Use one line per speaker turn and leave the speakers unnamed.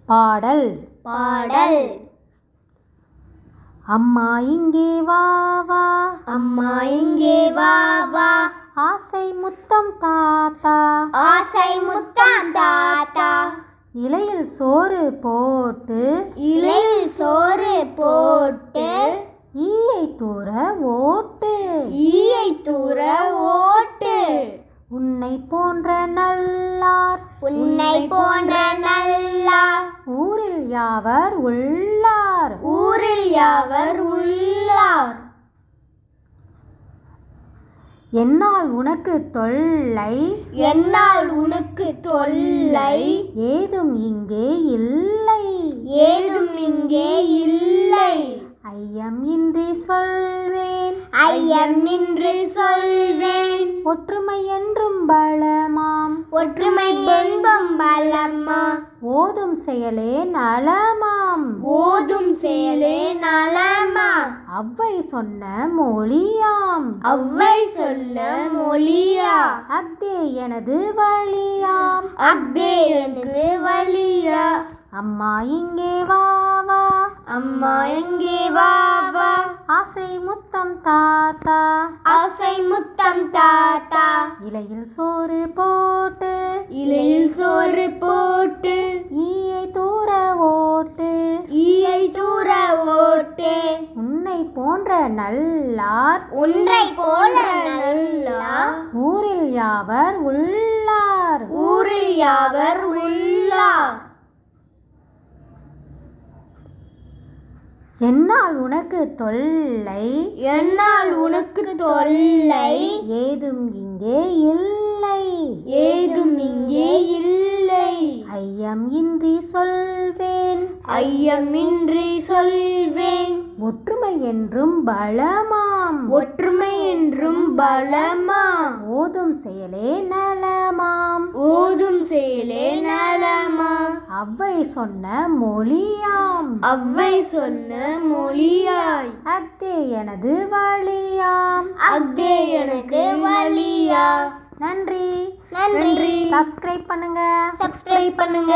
பாடல்
பாடல்
அம்மா இங்கே வா வா,
அம்மா இங்கே வா வா,
ஆசை முத்தம் தாத்தா,
ஆசை முத்தம் தாத்தா,
இலையில் சோறு போட்டு,
இலையில் சோறு போட்டு,
ஈயை தூர ஓட்டு,
ஈயை தூர ஓட்டு,
உன்னை போன்ற நல்லார்,
உன்னை போன்ற நல்லார்,
ஊரில் யாவர் உள்ளார்,
ஊரில் யாவர் உள்ளார்,
என்னால் உனக்கு தொல்லை,
என்னால் உனக்கு தொல்லை,
ஏதும் இங்கே இல்லை,
ஏதும் இங்கே இல்லை,
ஐயம் இன்றி சொல்வேன்,
ஐயமின்றி சொல்வேன்,
ஒற்றுமை என்றும் பலமாம்,
ஒற்றுமை என்பம் பலமா,
ஓதும் செயலே நலமாம்,
ஓதும் செயலே நலமா,
அவ்வை சொன்ன மொழியாம்,
அவ்வை சொன்ன மொழியா,
அஃதே எனது வழியாம்,
அஃதே எனக்கு வழியா,
அம்மா இங்கே வா வா,
அம்மா எங்கே வா வா,
ஆசை முத்தம் தாத்தா,
ஆசை முத்தம் தாத்தா,
இலையில் சோறு போட்டு,
இலையில் சோறு போட்டு,
ஈயை தூர ஓட்டு,
ஈயை தூர ஓட்டு,
உன்னை போன்ற நல்லார்,
ஒன்றை போல நல்லார்,
ஊரில் யாவர் உள்ளார்,
ஊரில் யாவர் உள்ளார்,
என்னால் உனக்கு தொல்லை,
என்னால் உனக்கு தொல்லை,
ஏதும் இங்கே இல்லை,
ஏதும் இங்கே இல்லை,
ஐயம் இன்றி சொல்வேன்,
ஐயமின்றி சொல்வேன்,
ஒற்றுமை என்றும் பலமாம்,
ஒற்றுமை என்றும் பலமா,
ஓதும் செயலே நலமாம்,
ஓதும் செயலே நலமா,
அவ்வை சொன்ன மொழியாம்,
அவ்வை சொன்ன மொழியாய்,
அஃதே எனது வழியாம்,
அஃதே எனக்கு வழியா.
நன்றி.
நன்றி.
சப்ஸ்கிரைப் பண்ணுங்க.
சப்ஸ்கிரைப் பண்ணுங்க.